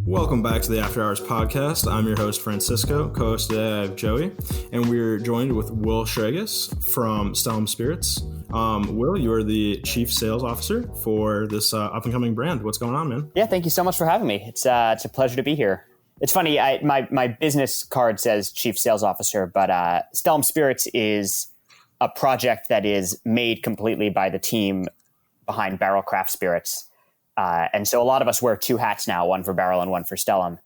Welcome back to the After Hours podcast. I'm your host, Francisco. Co-host today, I have Joey, and we're joined with Will Schragis from Stellum Spirits. Will, you are the Chief Sales Officer for this up-and-coming brand. What's going on, man? Yeah, thank you so much for having me. It's a pleasure to be here. It's funny, my business card says Chief Sales Officer, but Stellum Spirits is a project that is made completely by the team behind Barrel Craft Spirits. And so a lot of us wear two hats now, one for Barrel and one for Stellum.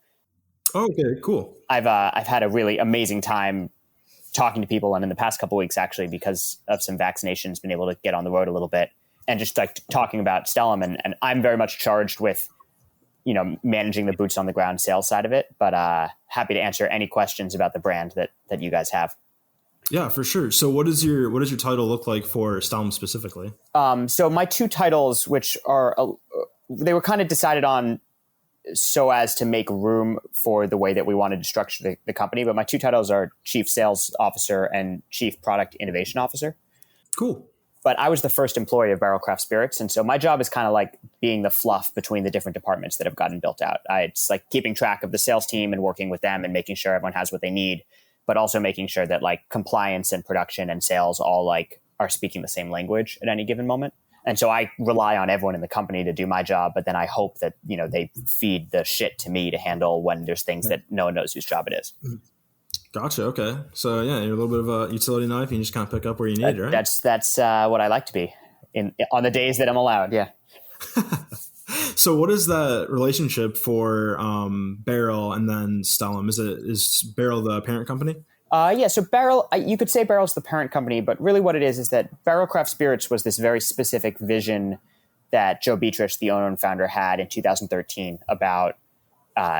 Oh, okay, cool. I've had a really amazing time talking to people, and in the past couple of weeks, actually, because of some vaccinations, been able to get on the road a little bit and just like talking about Stellum. And I'm very much charged with, managing the boots on the ground sales side of it, but happy to answer any questions about the brand that you guys have. Yeah, for sure. So what does your title look like for Stellum specifically? So my two titles, which are they were kind of decided on so as to make room for the way that we wanted to structure the company. But my two titles are Chief Sales Officer and Chief Product Innovation Officer. Cool. But I was the first employee of Barrel Craft Spirits. And so my job is kind of like being the fluff between the different departments that have gotten built out. It's like keeping track of the sales team and working with them and making sure everyone has what they need, but also making sure that like compliance and production and sales all like are speaking the same language at any given moment. And so I rely on everyone in the company to do my job, but then I hope that, they feed the shit to me to handle when there's things that no one knows whose job it is. Gotcha. Okay. So yeah, you're a little bit of a utility knife. You can just kind of pick up where you need, right? That's what I like to be on the days that I'm allowed. Yeah. So what is that relationship for Barrel and then Stellum? Is Barrel the parent company? Yeah, so Barrel, you could say Barrel's the parent company, but really what it is that Barrel Craft Spirits was this very specific vision that Joe Beatrice, the owner and founder, had in 2013 about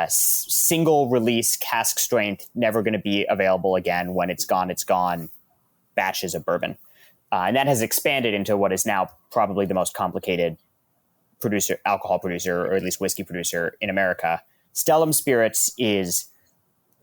single release cask strength, never going to be available again. When it's gone, batches of bourbon. And that has expanded into what is now probably the most complicated alcohol producer, or at least whiskey producer in America. Stellum Spirits is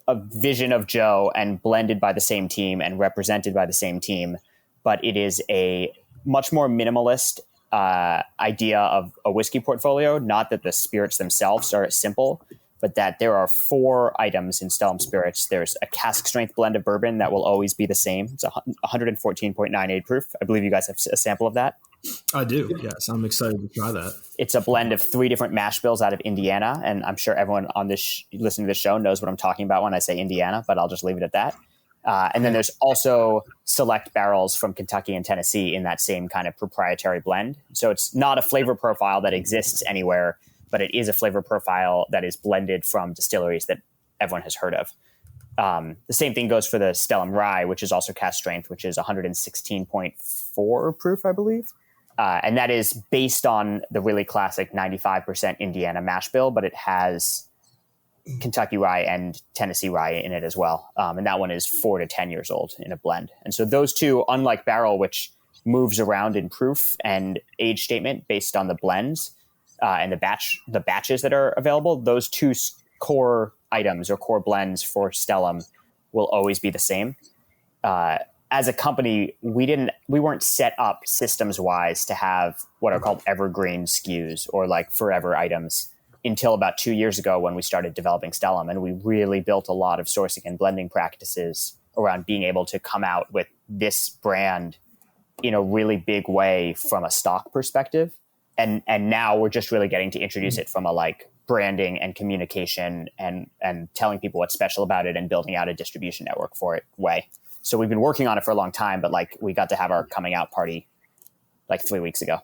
a vision of Joe and blended by the same team and represented by the same team, but it is a much more minimalist idea of a whiskey portfolio. Not that the spirits themselves are simple, but that there are 4 items in Stellum Spirits. There's a cask strength blend of bourbon that will always be the same. It's 114.98 proof. I believe you guys have a sample of that. I do. Yes. I'm excited to try that. It's a blend of 3 different mash bills out of Indiana. And I'm sure everyone on this listening to this show knows what I'm talking about when I say Indiana, but I'll just leave it at that. And then there's also select barrels from Kentucky and Tennessee in that same kind of proprietary blend. So it's not a flavor profile that exists anywhere, but it is a flavor profile that is blended from distilleries that everyone has heard of. The same thing goes for the Stellum Rye, which is also cask strength, which is 116.4 proof, I believe. And that is based on the really classic 95% Indiana mash bill, but it has Kentucky rye and Tennessee rye in it as well. And that one is 4 to 10 years old in a blend. And so those two, unlike Barrel, which moves around in proof and age statement based on the blends and the batches that are available, those two core items or core blends for Stellum will always be the same. As a company, we weren't set up systems wise to have what are called evergreen SKUs or like forever items until about 2 years ago when we started developing Stellum. And we really built a lot of sourcing and blending practices around being able to come out with this brand in a really big way from a stock perspective. And now we're just really getting to introduce it from a like branding and communication and telling people what's special about it and building out a distribution network for it way. So we've been working on it for a long time, but like we got to have our coming out party like 3 weeks ago.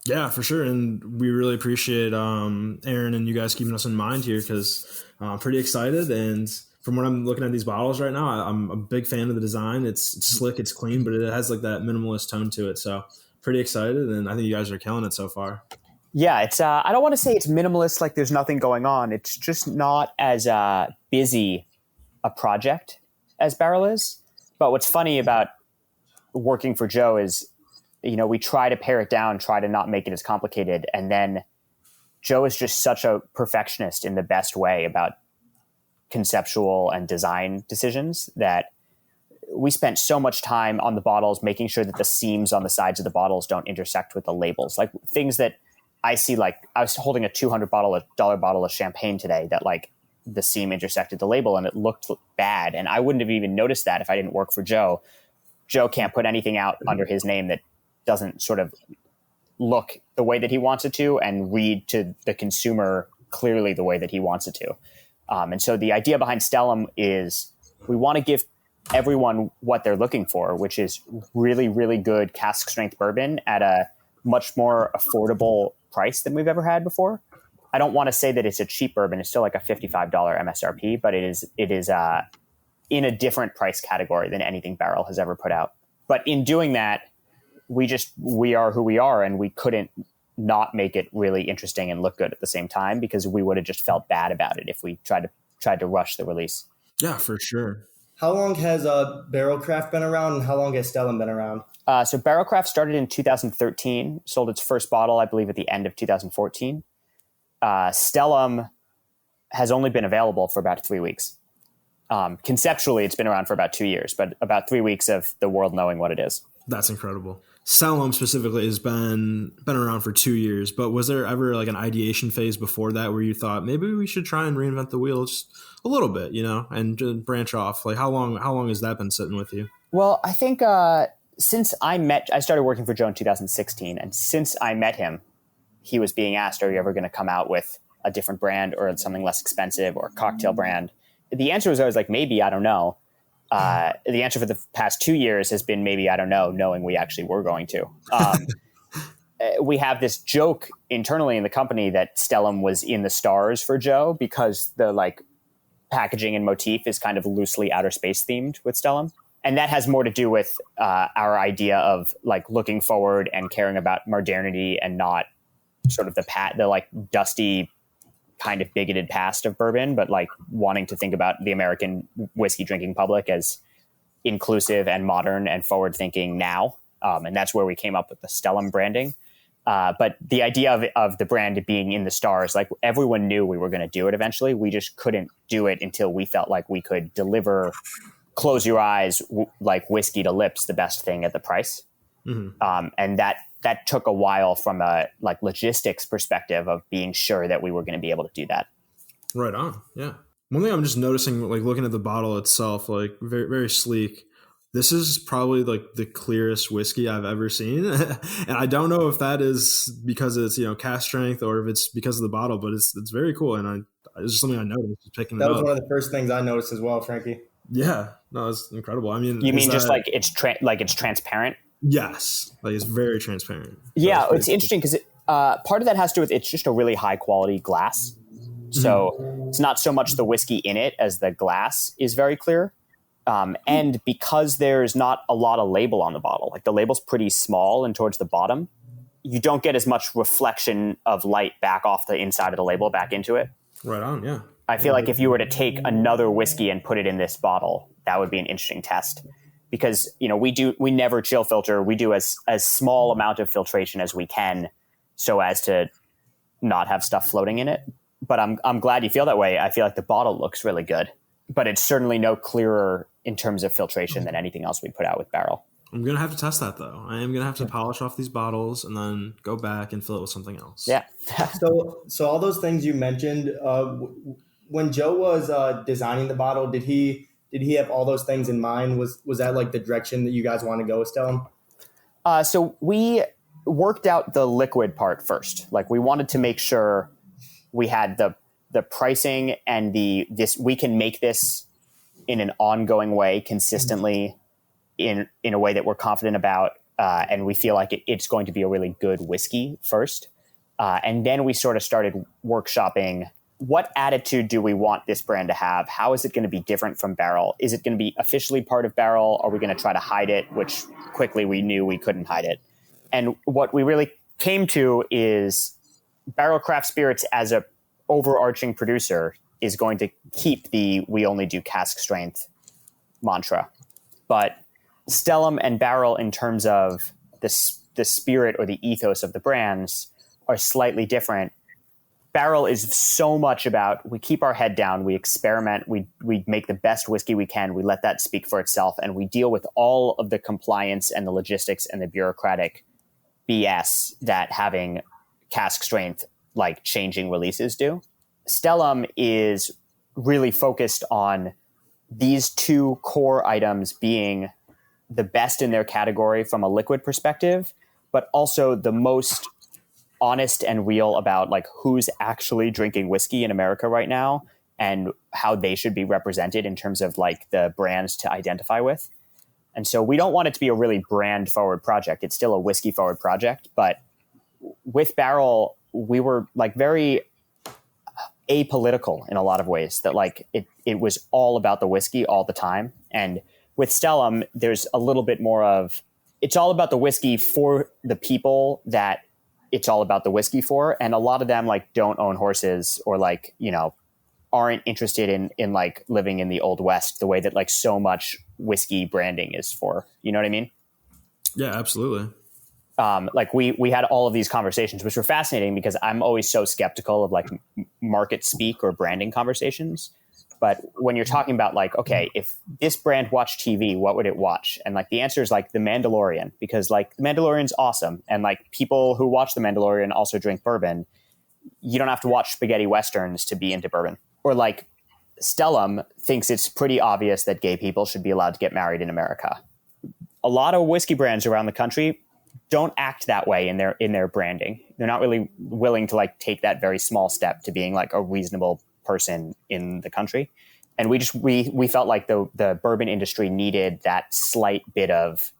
Yeah, for sure. And we really appreciate Aaron and you guys keeping us in mind here because I'm pretty excited. And from what I'm looking at these bottles right now, I'm a big fan of the design. It's slick, it's clean, but it has like that minimalist tone to it. So pretty excited. And I think you guys are killing it so far. Yeah, it's I don't want to say it's minimalist like there's nothing going on. It's just not as busy a project as Barrel is. But what's funny about working for Joe is, we try to pare it down, try to not make it as complicated. And then Joe is just such a perfectionist in the best way about conceptual and design decisions that we spent so much time on the bottles, making sure that the seams on the sides of the bottles don't intersect with the labels, like things that I see, like, I was holding a $200 bottle of champagne today that, like, the seam intersected the label and it looked bad. And I wouldn't have even noticed that if I didn't work for Joe. Joe can't put anything out under his name that doesn't sort of look the way that he wants it to and read to the consumer clearly the way that he wants it to. And so the idea behind Stellum is we want to give everyone what they're looking for, which is really, really good cask strength bourbon at a much more affordable price than we've ever had before. I don't want to say that it's a cheap bourbon. It's still like a $55 MSRP, but it is in a different price category than anything Barrel has ever put out. But in doing that, we are who we are, and we couldn't not make it really interesting and look good at the same time, because we would have just felt bad about it if we tried to rush the release. Yeah, for sure. How long has Barrel Craft been around, and how long has Stellum been around? So Barrel Craft started in 2013, sold its first bottle, I believe, at the end of 2014. Stellum has only been available for about 3 weeks. Conceptually, it's been around for about 2 years, but about 3 weeks of the world knowing what it is. That's incredible. Stellum specifically has been around for 2 years, but was there ever like an ideation phase before that where you thought maybe we should try and reinvent the wheel just a little bit, and just branch off? Like how long has that been sitting with you? Well, I think since I started working for Joe in 2016, and since I met him, he was being asked, are you ever going to come out with a different brand or something less expensive or a cocktail brand? The answer was always like, maybe, I don't know. The answer for the past 2 years has been maybe, I don't know, knowing we actually were going to. We have this joke internally in the company that Stellum was in the stars for Joe because the like packaging and motif is kind of loosely outer space themed with Stellum. And that has more to do with our idea of like looking forward and caring about modernity and not sort of the like dusty kind of bigoted past of bourbon, but like wanting to think about the American whiskey drinking public as inclusive and modern and forward thinking now. And that's where we came up with the Stellum branding. But the idea of the brand being in the stars, like everyone knew we were going to do it eventually. We just couldn't do it until we felt like we could deliver, close your eyes, like whiskey to lips, the best thing at the price. Mm-hmm. And that took a while from a like logistics perspective of being sure that we were going to be able to do that. Right on. Yeah. One thing I'm just noticing, like looking at the bottle itself, like very, very sleek. This is probably like the clearest whiskey I've ever seen. And I don't know if that is because it's, cask strength or if it's because of the bottle, but it's very cool. And it's just something I noticed picking it up. That was one of the first things I noticed as well, Frankie. Yeah. No, it's incredible. I mean, you mean just like it's transparent? Yes, like it's very transparent. Yeah, it's interesting because part of that has to do with it's just a really high quality glass. So It's not so much the whiskey in it as the glass is very clear. And because there's not a lot of label on the bottle, like the label's pretty small and towards the bottom, you don't get as much reflection of light back off the inside of the label back into it. Right on, yeah. I feel like if you were to take another whiskey and put it in this bottle, that would be an interesting test. Because, we never chill filter. We do as small amount of filtration as we can so as to not have stuff floating in it. But I'm glad you feel that way. I feel like the bottle looks really good, but it's certainly no clearer in terms of filtration than anything else we put out with Barrel. I'm going to have to test that though. I am going to have to polish off these bottles and then go back and fill it with something else. Yeah. So all those things you mentioned, when Joe was designing the bottle, did he have all those things in mind? Was that like the direction that you guys want to go with Stellum? So we worked out the liquid part first. Like we wanted to make sure we had the pricing and we can make this in an ongoing way consistently in a way that we're confident about. And we feel like it's going to be a really good whiskey first. And then we sort of started workshopping what attitude do we want this brand to have? How is it going to be different from Barrel? Is it going to be officially part of Barrel? Are we going to try to hide it? Which quickly we knew we couldn't hide it. And what we really came to is Barrel Craft Spirits as a overarching producer is going to keep the we only do cask strength mantra. But Stellum and Barrel in terms of the spirit or the ethos of the brands are slightly different. Barrel is so much about we keep our head down, we experiment, we make the best whiskey we can, we let that speak for itself, and we deal with all of the compliance and the logistics and the bureaucratic BS that having cask strength, like changing releases do. Stellum is really focused on these two core items being the best in their category from a liquid perspective, but also the most honest and real about like who's actually drinking whiskey in America right now and how they should be represented in terms of like the brands to identify with. And so we don't want it to be a really brand forward project. It's still a whiskey forward project, but with Barrel, we were like very apolitical in a lot of ways, that like it was all about the whiskey all the time. And with Stellum, there's a little bit more of, it's all about the whiskey for the people that it's all about the whiskey for. And a lot of them like don't own horses or like, you know, aren't interested in like living in the Old West the way that like so much whiskey branding is for, you know what I mean? Yeah, absolutely. Like we had all of these conversations, which were fascinating because I'm always so skeptical of like market speak or branding conversations. But when you're talking about like, okay, if this brand watched TV, what would it watch? And like the answer is like The Mandalorian, because like The Mandalorian's awesome. And like people who watch The Mandalorian also drink bourbon. You don't have to watch spaghetti westerns to be into bourbon. Or like Stellum thinks it's pretty obvious that gay people should be allowed to get married in America. A lot of whiskey brands around the country don't act that way in their branding. They're not really willing to like take that very small step to being like a reasonable person in the country. And we felt like the bourbon industry needed that slight bit of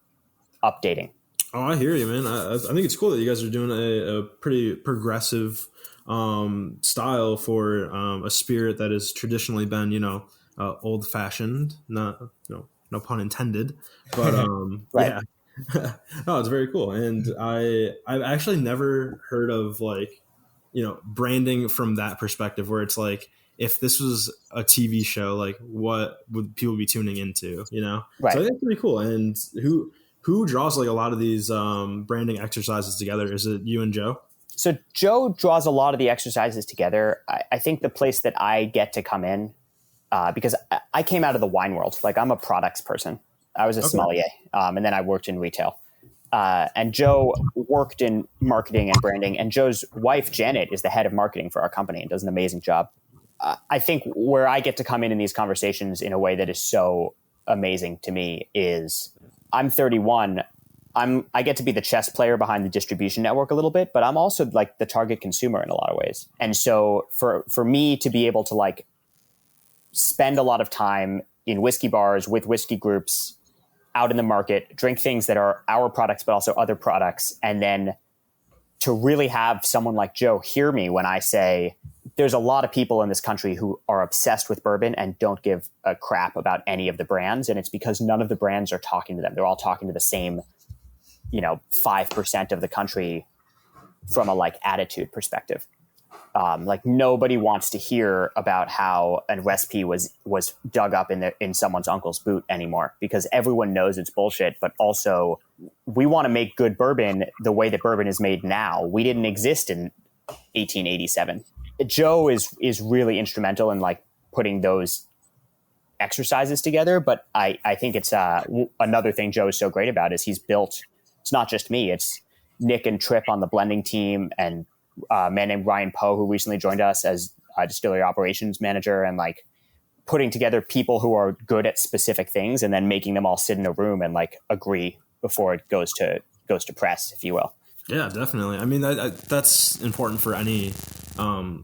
updating. Oh, I hear you, man. I think it's cool that you guys are doing a pretty progressive style for a spirit that has traditionally been, you know, old fashioned, not, you know, no pun intended, but right. Yeah. No, it's very cool. And I've actually never heard of like, you know, branding from that perspective where it's like, if this was a TV show, like what would people be tuning into, you know? Right. So I think it's pretty cool. And who draws like a lot of these branding exercises together? Is it you and Joe? So Joe draws a lot of the exercises together. I think the place that I get to come in, because I came out of the wine world, like I'm a products person. I was a sommelier, and then I worked in retail. And Joe worked in marketing and branding. And Joe's wife, Janet, is the head of marketing for our company and does an amazing job. I think where I get to come in these conversations in a way that is so amazing to me is I'm 31. I get to be the chess player behind the distribution network a little bit, but I'm also like the target consumer in a lot of ways. And so for me to be able to like spend a lot of time in whiskey bars with whiskey groups out in the market, drink things that are our products, but also other products. And then to really have someone like Joe hear me when I say, there's a lot of people in this country who are obsessed with bourbon and don't give a crap about any of the brands. And it's because none of the brands are talking to them. They're all talking to the same, you know, 5% of the country from a like attitude perspective. Like nobody wants to hear about how a recipe was dug up in someone's uncle's boot anymore, because everyone knows it's bullshit. But also, we want to make good bourbon the way that bourbon is made now. We didn't exist in 1887. Joe is really instrumental in like putting those exercises together. But I think it's another thing Joe is so great about is he's built. It's not just me. It's Nick and Tripp on the blending team, and a man named Ryan Poe, who recently joined us as a distillery operations manager, and like putting together people who are good at specific things and then making them all sit in a room and like agree before it goes to press, if you will. Yeah, definitely. I mean, that's important for any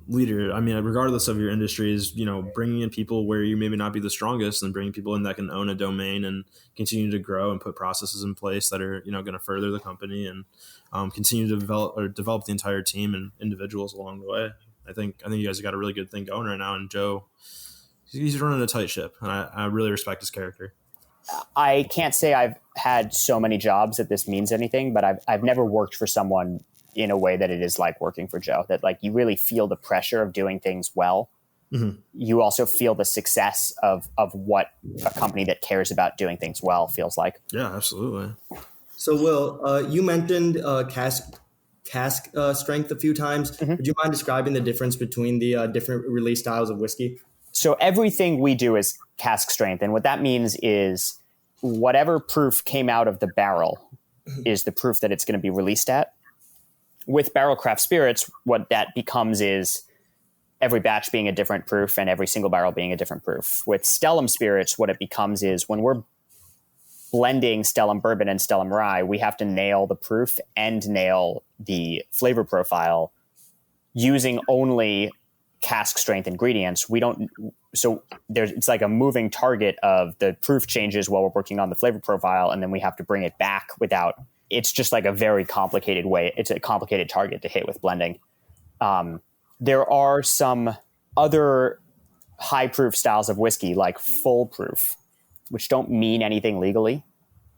leader. I mean, regardless of your industries, you know, bringing in people where you maybe not be the strongest and bringing people in that can own a domain and continue to grow and put processes in place that are, you know, going to further the company and continue to develop the entire team and individuals along the way. I think you guys have got a really good thing going right now. And Joe, he's running a tight ship, and I really respect his character. I can't say I've had so many jobs that this means anything, but I've never worked for someone in a way that it is like working for Joe, that like you really feel the pressure of doing things well. Mm-hmm. You also feel the success of what a company that cares about doing things well feels like. Yeah, absolutely. So Will, you mentioned cask strength a few times. Mm-hmm. Would you mind describing the difference between the different release styles of whiskey? So everything we do is cask strength. And what that means is whatever proof came out of the barrel is the proof that it's going to be released at. with barrel craft spirits, what that becomes is every batch being a different proof and every single barrel being a different proof. With Stellum Spirits, what it becomes is when we're blending Stellum Bourbon and Stellum Rye, we have to nail the proof and nail the flavor profile using only cask strength ingredients. It's like a moving target of the proof changes while we're working on the flavor profile, and then we have to bring it back without. It's just like a very complicated way. It's a complicated target to hit with blending. There are some other high proof styles of whiskey, like full proof, which don't mean anything legally.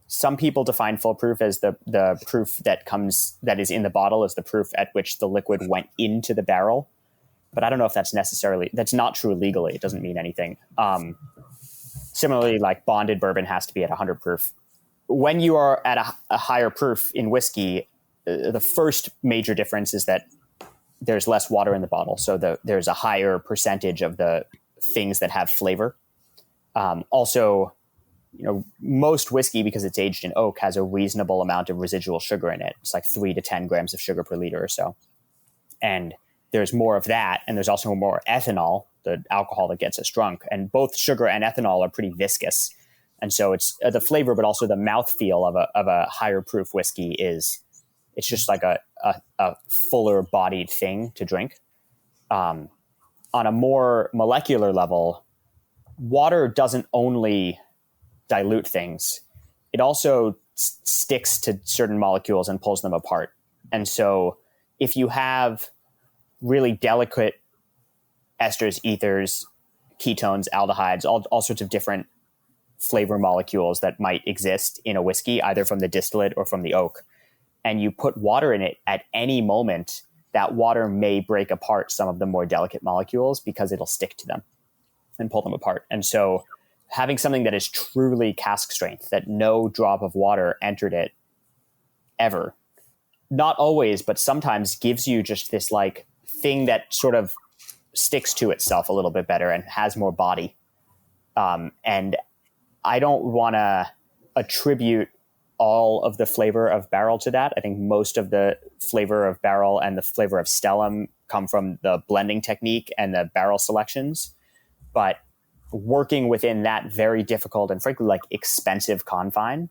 Some people define full proof as the proof that is in the bottle as the proof at which the liquid went into the barrel. But I don't know if that's not true legally. It doesn't mean anything. Similarly, like bonded bourbon has to be at 100 proof. When you are at a higher proof in whiskey, the first major difference is that there's less water in the bottle. So there's a higher percentage of the things that have flavor. Also, most whiskey, because it's aged in oak, has a reasonable amount of residual sugar in it. It's like 3 to 10 grams of sugar per liter or so. And there's more of that. And there's also more ethanol, the alcohol that gets us drunk. And both sugar and ethanol are pretty viscous. And so it's the flavor, but also the mouthfeel of a higher proof whiskey it's just like a fuller bodied thing to drink. On a more molecular level, water doesn't only dilute things. It also sticks to certain molecules and pulls them apart. And so if you have really delicate esters, ethers, ketones, aldehydes, all sorts of different flavor molecules that might exist in a whiskey, either from the distillate or from the oak, and you put water in it at any moment, that water may break apart some of the more delicate molecules because it'll stick to them and pull them apart. And so having something that is truly cask strength, that no drop of water entered it ever, not always, but sometimes gives you just this like thing that sort of sticks to itself a little bit better and has more body. And I don't want to attribute all of the flavor of barrel to that. I think most of the flavor of barrel and the flavor of Stellum come from the blending technique and the barrel selections. But working within that very difficult and frankly like expensive confine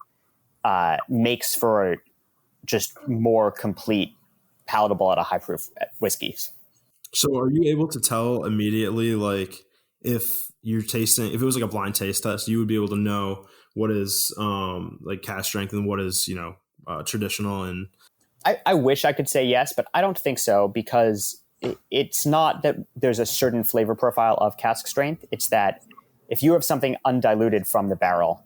makes for just more complete, palatable at a high proof whiskeys. So are you able to tell immediately, like, if it was like a blind taste test, you would be able to know what is like cask strength and what is, traditional? And I wish I could say yes, but I don't think so, because it's not that there's a certain flavor profile of cask strength. It's that if you have something undiluted from the barrel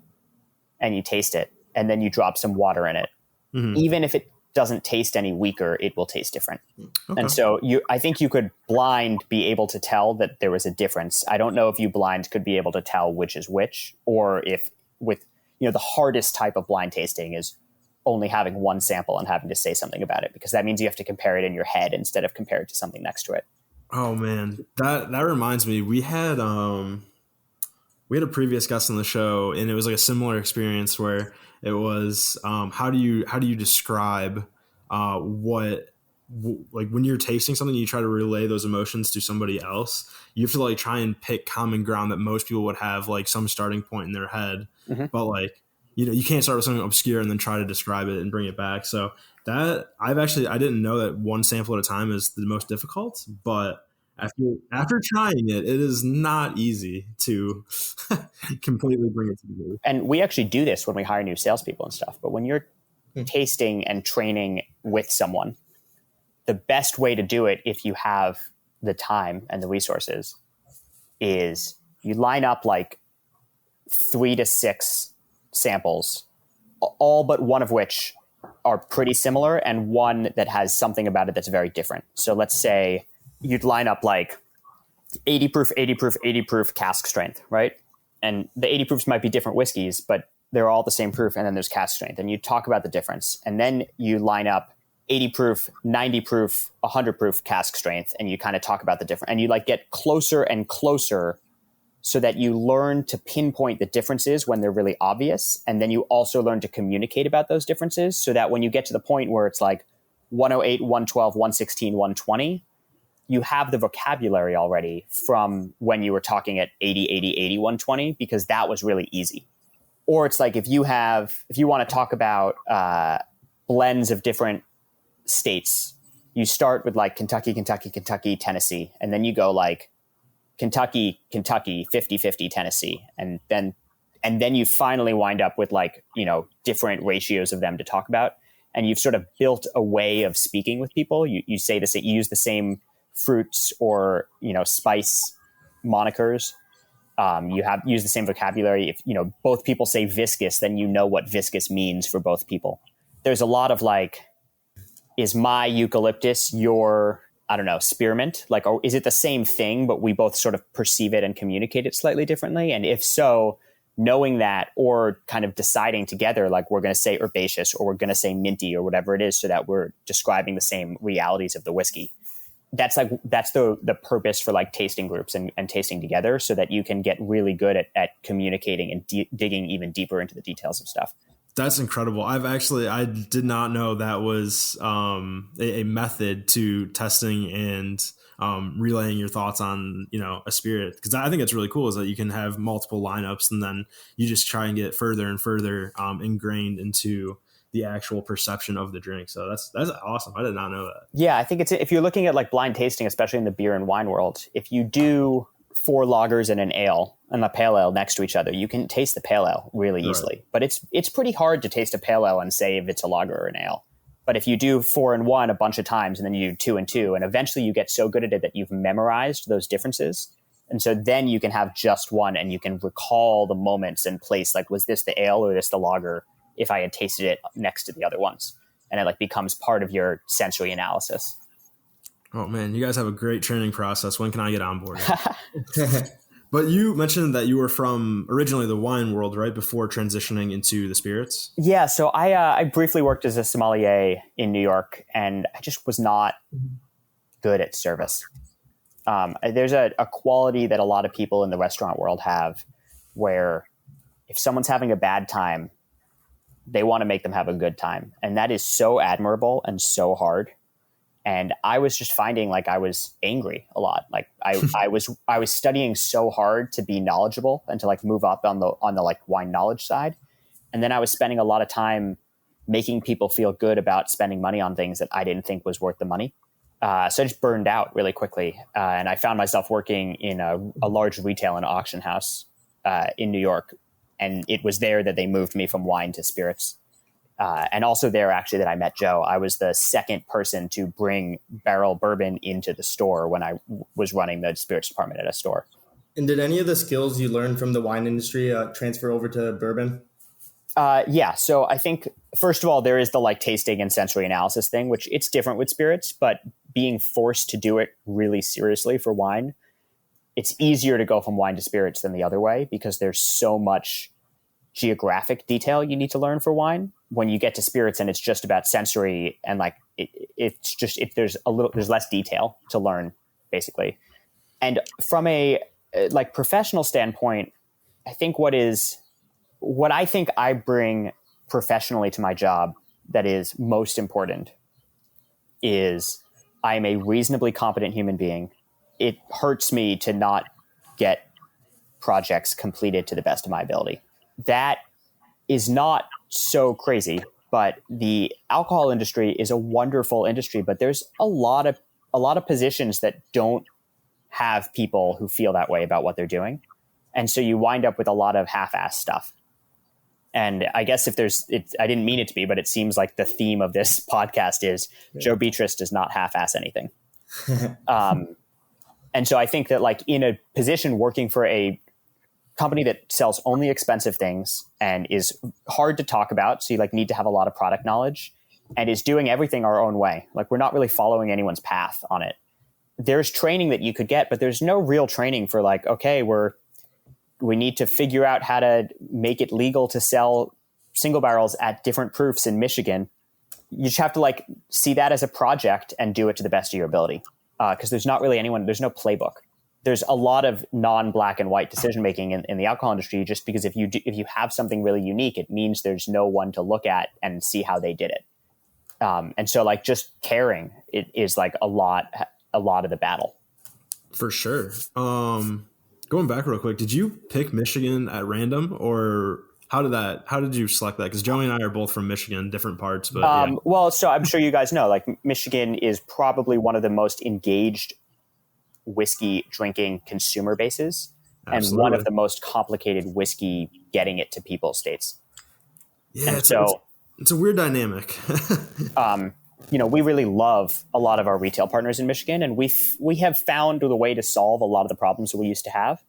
and you taste it and then you drop some water in it, even if it doesn't taste any weaker, it will taste different. Okay. And so I think you could blind be able to tell that there was a difference. I don't know if you blind could be able to tell which is which, or if with, the hardest type of blind tasting is only having one sample and having to say something about it, because that means you have to compare it in your head instead of compare it to something next to it. Oh man, that reminds me, we had a previous guest on the show, and it was like a similar experience where it was how do you describe like when you're tasting something, you try to relay those emotions to somebody else. You have to like try and pick common ground that most people would have like some starting point in their head, but like you can't start with something obscure and then try to describe it and bring it back. So that I didn't know that one sample at a time is the most difficult, but after trying it, it is not easy to completely bring it to the group. And we actually do this when we hire new salespeople and stuff. But when you're tasting and training with someone, the best way to do it, if you have the time and the resources, is you line up like 3 to 6 samples, all but one of which are pretty similar and one that has something about it that's very different. So let's say you'd line up like 80 proof, 80 proof, 80 proof cask strength, right? And the 80 proofs might be different whiskeys, but they're all the same proof. And then there's cask strength, and you talk about the difference. And then you line up 80 proof, 90 proof, 100 proof cask strength, and you kind of talk about the difference. And you like get closer and closer so that you learn to pinpoint the differences when they're really obvious. And then you also learn to communicate about those differences so that when you get to the point where it's like, 108, 112, 116, 120, you have the vocabulary already from when you were talking at 80, 80, 80, 120, because that was really easy. Or it's like if you want to talk about blends of different states, you start with like Kentucky, Kentucky, Kentucky, Tennessee, and then you go like Kentucky, Kentucky, 50-50 Tennessee. And then you finally wind up with like, different ratios of them to talk about. And you've sort of built a way of speaking with people. You use the same fruits or, spice monikers. You use the same vocabulary. If, both people say viscous, then you know what viscous means for both people. There's a lot of like, is my eucalyptus your, I don't know, spearmint? Like, or is it the same thing, but we both sort of perceive it and communicate it slightly differently? And if so, knowing that, or kind of deciding together, like we're going to say herbaceous or we're going to say minty or whatever it is, so that we're describing the same realities of the whiskey. That's the purpose for like tasting groups and tasting together, so that you can get really good at communicating and digging even deeper into the details of stuff. That's incredible. I did not know that was a method to testing and relaying your thoughts on, a spirit. Because I think it's really cool is that you can have multiple lineups and then you just try and get further and further ingrained into the actual perception of the drink. So that's awesome. I did not know that. Yeah, I think if you're looking at like blind tasting, especially in the beer and wine world, if you do 4 lagers and an ale and a pale ale next to each other, you can taste the pale ale really easily. But it's pretty hard to taste a pale ale and say if it's a lager or an ale. But if you do 4 and 1 a bunch of times, and then you do 2 and 2, and eventually you get so good at it that you've memorized those differences. And so then you can have just one and you can recall the moments and place, like, was this the ale or this the lager if I had tasted it next to the other ones? And it like becomes part of your sensory analysis. Oh man, you guys have a great training process. When can I get on board? But you mentioned that you were from originally the wine world, right? Before transitioning into the spirits. Yeah. So I briefly worked as a sommelier in New York, and I just was not good at service. There's a quality that a lot of people in the restaurant world have, where if someone's having a bad time, they want to make them have a good time. And that is so admirable and so hard. And I was just finding like I was angry a lot. Like I was studying so hard to be knowledgeable and to like move up on the like wine knowledge side. And then I was spending a lot of time making people feel good about spending money on things that I didn't think was worth the money. So I just burned out really quickly. And I found myself working in a large retail and auction house in New York. And it was there that they moved me from wine to spirits. And also there, actually, that I met Joe. I was the second person to bring barrel bourbon into the store when I was running the spirits department at a store. And did any of the skills you learned from the wine industry transfer over to bourbon? Yeah. So I think, first of all, there is the like tasting and sensory analysis thing, which it's different with spirits, but being forced to do it really seriously for wine, it's easier to go from wine to spirits than the other way, because there's so much geographic detail you need to learn for wine. When you get to spirits and it's just about sensory and like there's less detail to learn, basically. And from a like professional standpoint, I think what I think I bring professionally to my job that is most important is I am a reasonably competent human being. It hurts me to not get projects completed to the best of my ability. That is not so crazy, but the alcohol industry is a wonderful industry, but there's a lot of positions that don't have people who feel that way about what they're doing. And so you wind up with a lot of half-ass stuff. And I guess I didn't mean it to be, but it seems like the theme of this podcast is Joe Beatrice does not half-ass anything. And so I think that like in a position working for a company that sells only expensive things and is hard to talk about, so you like need to have a lot of product knowledge, and is doing everything our own way. Like we're not really following anyone's path on it. There's training that you could get, but there's no real training for like, okay, we need to figure out how to make it legal to sell single barrels at different proofs in Michigan. You just have to like see that as a project and do it to the best of your ability. Because there's not really there's no playbook. There's a lot of non-black and white decision-making in the alcohol industry, just because if you have something really unique, it means there's no one to look at and see how they did it. And so like just caring it is like a lot of the battle. For sure. Going back real quick, did you pick Michigan at random, or how did you select that? Because Joey and I are both from Michigan, different parts, but yeah. Well, so I'm sure you guys know, like Michigan is probably one of the most engaged whiskey drinking consumer bases. Absolutely. And one of the most complicated whiskey getting it to people states. Yeah, it's a weird dynamic. We really love a lot of our retail partners in Michigan, and we have found the way to solve a lot of the problems that we used to have.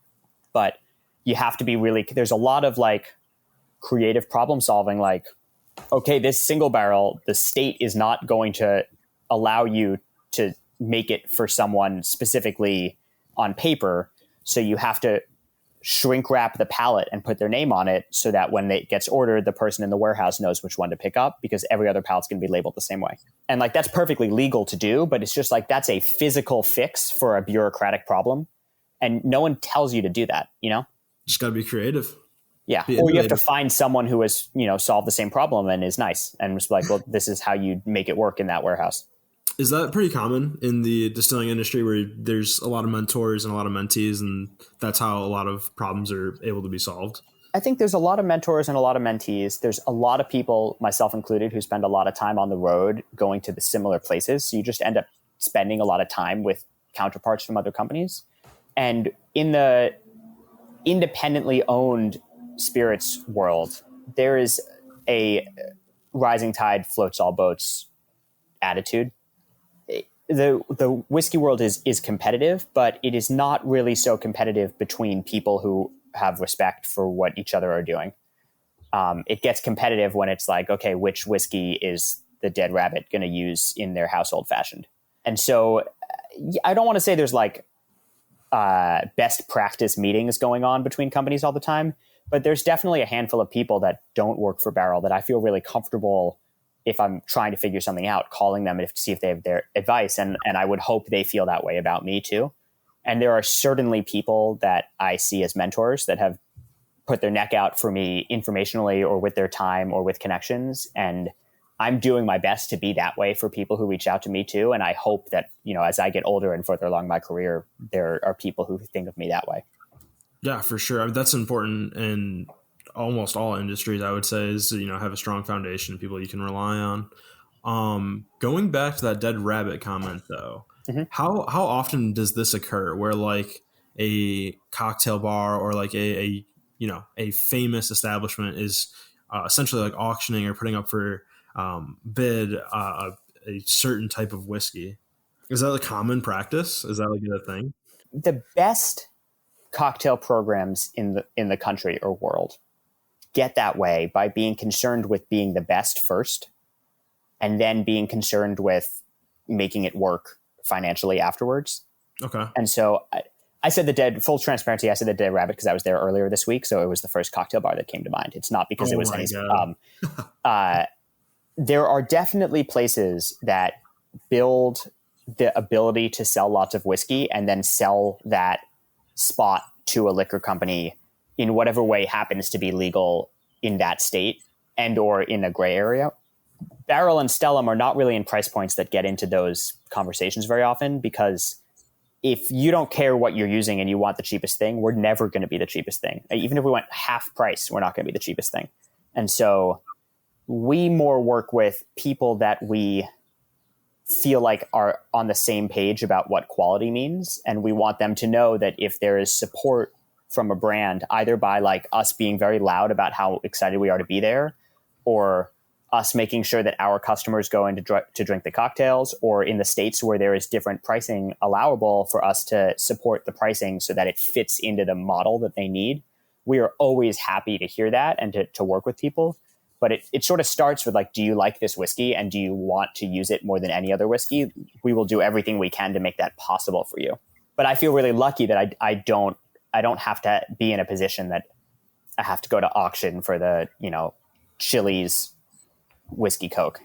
But you have to be there's a lot of like creative problem solving. Like, okay, this single barrel, the state is not going to allow you to make it for someone specifically on paper. So you have to shrink wrap the pallet and put their name on it so that when it gets ordered, the person in the warehouse knows which one to pick up, because every other pallet's going to be labeled the same way. And like, that's perfectly legal to do, but it's just like, that's a physical fix for a bureaucratic problem. And no one tells you to do that, Just got to be creative. Yeah. Or you have to find someone who has, solved the same problem and is nice and just like, well, this is how you make it work in that warehouse. Is that pretty common in the distilling industry, where there's a lot of mentors and a lot of mentees, and that's how a lot of problems are able to be solved? I think there's a lot of mentors and a lot of mentees. There's a lot of people, myself included, who spend a lot of time on the road going to the similar places. So you just end up spending a lot of time with counterparts from other companies. And in the independently owned spirits world, there is a rising tide floats all boats attitude. The whiskey world is competitive, but it is not really so competitive between people who have respect for what each other are doing. It gets competitive when it's like, okay, which whiskey is the dead rabbit going to use in their household fashioned? And so I don't want to say there's like best practice meetings going on between companies all the time, but there's definitely a handful of people that don't work for Barrel that I feel really comfortable, if I'm trying to figure something out, calling them to see if they have their advice. And I would hope they feel that way about me too. And there are certainly people that I see as mentors that have put their neck out for me informationally or with their time or with connections. And I'm doing my best to be that way for people who reach out to me too. And I hope that, as I get older and further along my career, there are people who think of me that way. Yeah, for sure. I mean, that's important in almost all industries, I would say, is, have a strong foundation of people you can rely on. Going back to that dead rabbit comment though, mm-hmm. how often does this occur where like a cocktail bar or like a famous establishment is essentially like auctioning or putting up for bid a certain type of whiskey? Is that a common practice? Is that like a thing? The best cocktail programs in the country or world get that way by being concerned with being the best first, and then being concerned with making it work financially afterwards. Okay. And so I said full transparency, I said the Dead Rabbit because I was there earlier this week. So it was the first cocktail bar that came to mind. It's not because it was any, there are definitely places that build the ability to sell lots of whiskey and then sell that spot to a liquor company in whatever way happens to be legal in that state and or in a gray area. Barrel and Stellum are not really in price points that get into those conversations very often, because if you don't care what you're using and you want the cheapest thing, we're never going to be the cheapest thing. Even if we went half price, we're not going to be the cheapest thing. And so we more work with people that we feel like are on the same page about what quality means. And we want them to know that if there is support from a brand, either by like us being very loud about how excited we are to be there, or us making sure that our customers go in to drink the cocktails, or in the states where there is different pricing allowable, for us to support the pricing so that it fits into the model that they need. We are always happy to hear that and to work with people. But it sort of starts with like, do you like this whiskey and do you want to use it more than any other whiskey? We will do everything we can to make that possible for you. But I feel really lucky that I don't have to be in a position that I have to go to auction for the, Chili's whiskey Coke.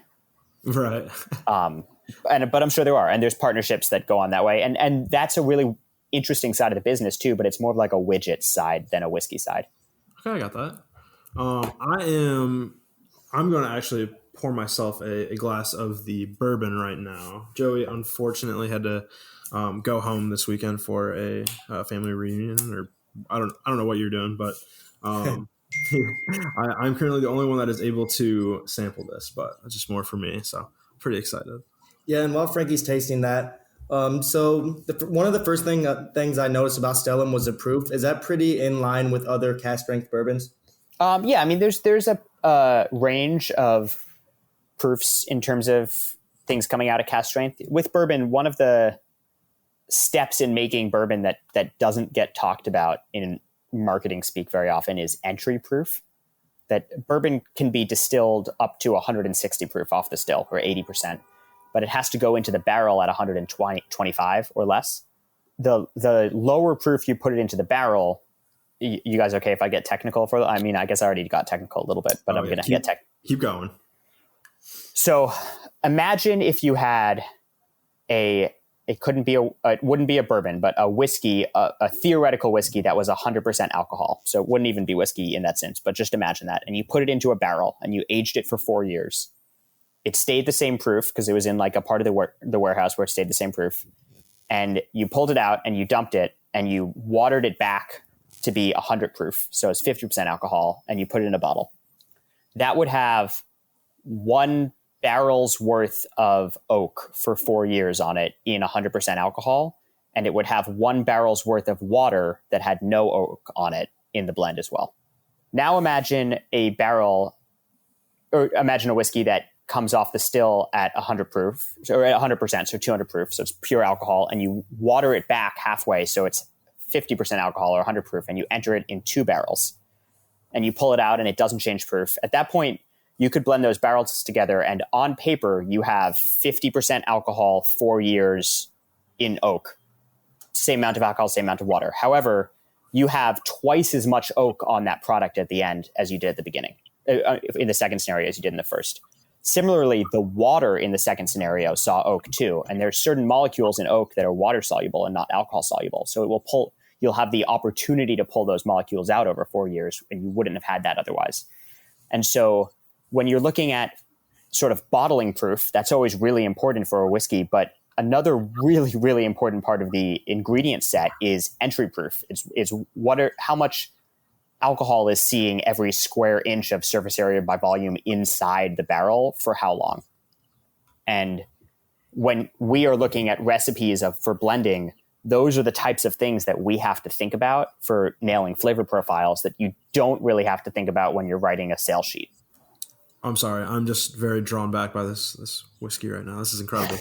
Right. But I'm sure there are, and there's partnerships that go on that way. And that's a really interesting side of the business too, but it's more of like a widget side than a whiskey side. Okay. I got that. I'm going to actually pour myself a glass of the bourbon right now. Joey unfortunately had to go home this weekend for a family reunion, or I don't know what you're doing, but I'm currently the only one that is able to sample this, but it's just more for me, so I'm pretty excited. Yeah, and while Frankie's tasting that, one of the first things I noticed about Stellum was the proof. Is that pretty in line with other cask strength bourbons? Yeah, I mean, there's a range of proofs in terms of things coming out of cask strength. With bourbon, one of the steps in making bourbon that doesn't get talked about in marketing speak very often is entry proof. That bourbon can be distilled up to 160 proof off the still, or 80%, but it has to go into the barrel at 125 or less. The lower proof you put it into the barrel. You guys okay if I get technical for? I mean, I guess I already got technical a little bit, but I'm going to get tech. Keep going. So imagine if you had it wouldn't be a bourbon, but a whiskey, a theoretical whiskey that was 100% alcohol. So it wouldn't even be whiskey in that sense, but just imagine that. And you put it into a barrel and you aged it for 4 years. It stayed the same proof because it was in like a part of the warehouse where it stayed the same proof. And you pulled it out and you dumped it and you watered it back to be 100 proof. So it's 50% alcohol, and you put it in a bottle. That would have 1 barrel's worth of oak for 4 years on it in 100% alcohol. And it would have 1 barrel's worth of water that had no oak on it in the blend as well. Now imagine a barrel, or imagine a whiskey that comes off the still at 100 proof, or at 100%, so 200 proof. So it's pure alcohol, and you water it back halfway. So it's 50% alcohol or 100 proof, and you enter it in 2 barrels and you pull it out and it doesn't change proof. At that point, you could blend those barrels together, and on paper, you have 50% alcohol, 4 years in oak. Same amount of alcohol, same amount of water. However, you have twice as much oak on that product at the end as you did at the beginning, in the second scenario as you did in the first. Similarly, the water in the second scenario saw oak too, and there's certain molecules in oak that are water soluble and not alcohol soluble. So it will pull. You'll have the opportunity to pull those molecules out over 4 years, and you wouldn't have had that otherwise. And so when you're looking at sort of bottling proof, that's always really important for a whiskey. But another really, really important part of the ingredient set is entry proof. It's how much alcohol is seeing every square inch of surface area by volume inside the barrel for how long. And when we are looking at recipes for blending, those are the types of things that we have to think about for nailing flavor profiles that you don't really have to think about when you're writing a sales sheet. I'm sorry. I'm just very drawn back by this whiskey right now. This is incredible.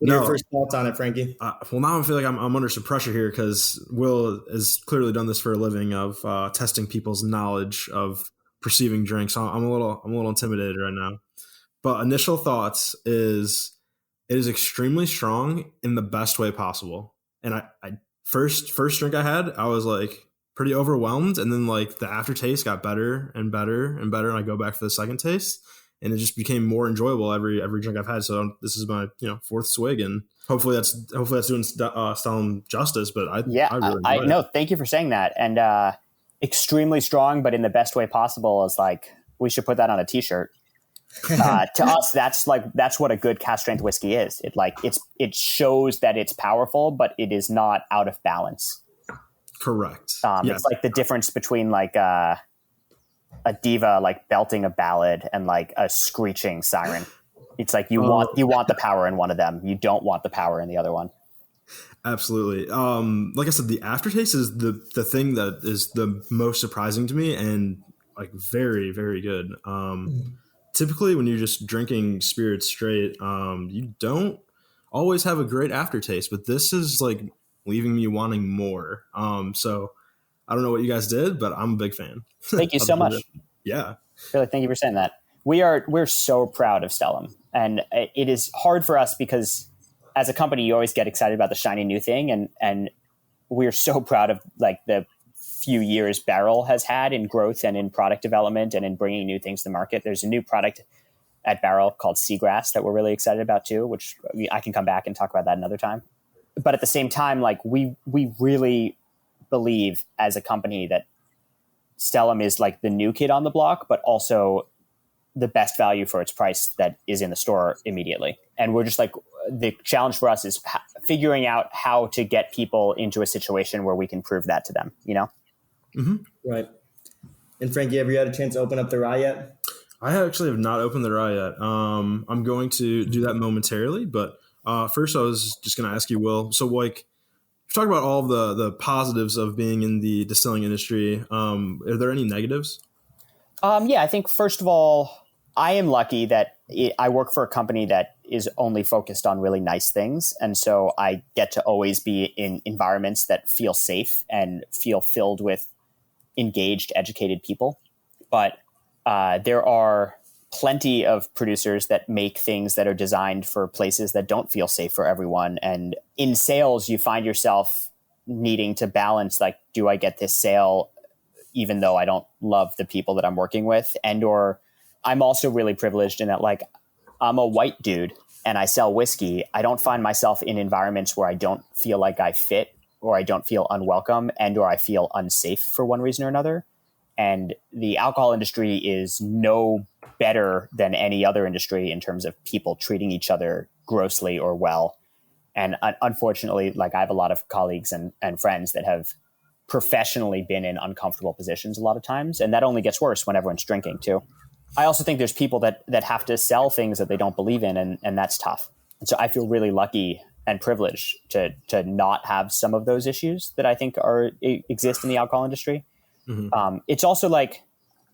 Your first thoughts on it, Frankie? Well, now I feel like I'm under some pressure here because Will has clearly done this for a living of testing people's knowledge of perceiving drinks. So I'm a little intimidated right now. But initial thoughts is it is extremely strong in the best way possible. And I first drink I had, I was like pretty overwhelmed, and then like the aftertaste got better and better and better, and I go back for the second taste, and it just became more enjoyable every drink I've had. So this is my 4th swig, and hopefully that's doing Stellum justice. But I know. Thank you for saying that. And extremely strong, but in the best way possible is like we should put that on a t-shirt. To us, that's what a good cask strength whiskey is. It shows that it's powerful, but it is not out of balance. Correct. Yes. It's like the difference between like a diva like belting a ballad and like a screeching siren. It's like you want the power in one of them. You don't want the power in the other one. Absolutely. Like I said, the aftertaste is the thing that is the most surprising to me, and like very, very good. Typically when you're just drinking spirits straight, you don't always have a great aftertaste, but this is like leaving me wanting more. So I don't know what you guys did, but I'm a big fan. Thank you so much. Yeah. Really, thank you for saying that. We're so proud of Stellum, and it is hard for us because as a company, you always get excited about the shiny new thing. And we're so proud of like the few years Barrel has had in growth and in product development and in bringing new things to the market. There's a new product at Barrel called Seagrass that we're really excited about too, which I can come back and talk about that another time. But at the same time, like we really believe as a company that Stellum is like the new kid on the block, but also the best value for its price that is in the store immediately. And we're just like, the challenge for us is figuring out how to get people into a situation where we can prove that to them, you know? Mm-hmm. Right. And Frankie, have you had a chance to open up the rye yet? I actually have not opened the rye yet. I'm going to do that momentarily, but first I was just going to ask you, Will, so like, talk about all of the positives of being in the distilling industry. Are there any negatives? Yeah, I think first of all, I am lucky that I work for a company that is only focused on really nice things. And so I get to always be in environments that feel safe and feel filled with engaged, educated people. But there are plenty of producers that make things that are designed for places that don't feel safe for everyone. And in sales, you find yourself needing to balance, like, do I get this sale even though I don't love the people that I'm working with? And or I'm also really privileged in that, like, I'm a white dude and I sell whiskey. I don't find myself in environments where I don't feel like I fit or I don't feel unwelcome and or I feel unsafe for one reason or another. And the alcohol industry is no better than any other industry in terms of people treating each other grossly or well. And unfortunately, like, I have a lot of colleagues and friends that have professionally been in uncomfortable positions a lot of times. And that only gets worse when everyone's drinking too. I also think there's people that have to sell things that they don't believe in, and that's tough. And so I feel really lucky and privileged to not have some of those issues that I think exist in the alcohol industry. Mm-hmm. It's also like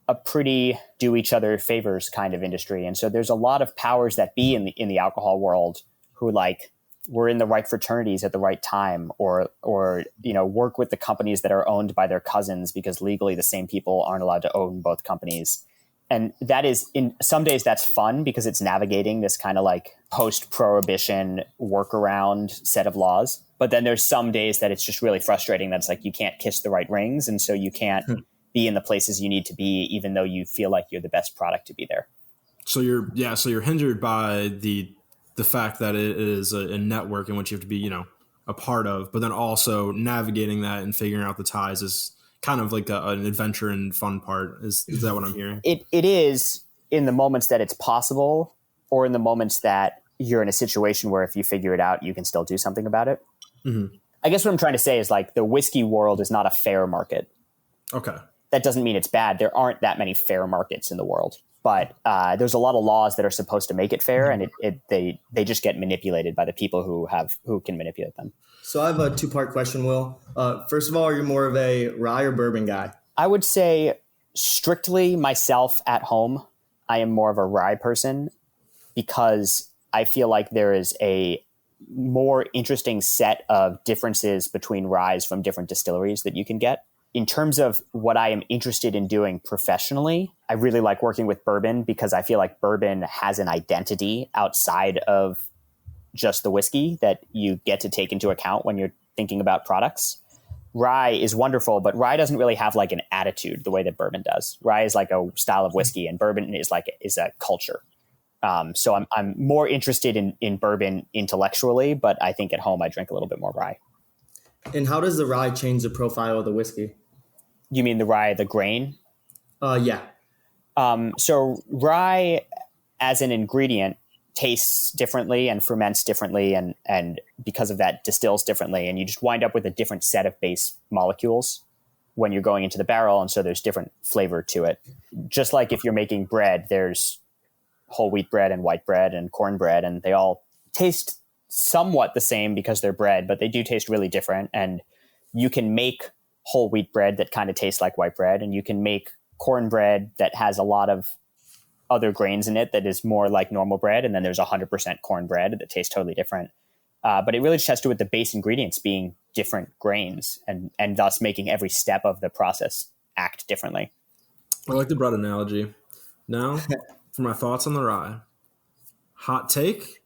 a pretty do each other favors kind of industry. And so there's a lot of powers that be in the alcohol world who, like, were in the right fraternities at the right time, or you know, work with the companies that are owned by their cousins because legally the same people aren't allowed to own both companies. And that is, in some days that's fun because it's navigating this kind of like post-prohibition workaround set of laws. But then there's some days that it's just really frustrating. That's like, you can't kiss the right rings. And so you can't be in the places you need to be, even though you feel like you're the best product to be there. So you're hindered by the fact that it is a network in which you have to be, you know, a part of, but then also navigating that and figuring out the ties is kind of like an adventure and fun part. Is that what I'm hearing? It is, in the moments that it's possible, or in the moments that you're in a situation where if you figure it out, you can still do something about it. Mm-hmm. I guess what I'm trying to say is, like, the whiskey world is not a fair market. Okay. That doesn't mean it's bad. There aren't that many fair markets in the world, but there's a lot of laws that are supposed to make it fair, and they just get manipulated by the people who can manipulate them. So I have a two-part question, Will. First of all, are you more of a rye or bourbon guy? I would say, strictly myself at home, I am more of a rye person because I feel like there is a more interesting set of differences between ryes from different distilleries that you can get. In terms of what I am interested in doing professionally, I really like working with bourbon because I feel like bourbon has an identity outside of just the whiskey that you get to take into account when you're thinking about products. Rye is wonderful, but rye doesn't really have like an attitude the way that bourbon does. Rye is like a style of whiskey, and bourbon is a culture. So I'm more interested in bourbon intellectually, but I think at home I drink a little bit more rye. And how does the rye change the profile of the whiskey? You mean the rye, the grain? Yeah. So rye as an ingredient tastes differently and ferments differently, and because of that distills differently, and you just wind up with a different set of base molecules when you're going into the barrel, and so there's different flavor to it. Just like if you're making bread, there's whole wheat bread and white bread and cornbread, and they all taste somewhat the same because they're bread, but they do taste really different. And you can make whole wheat bread that kind of tastes like white bread, and you can make cornbread that has a lot of other grains in it that is more like normal bread, and then there's 100% cornbread that tastes totally different. But it really just has to do with the base ingredients being different grains, and thus making every step of the process act differently. I like the broad analogy. Now, for my thoughts on the rye. Hot take,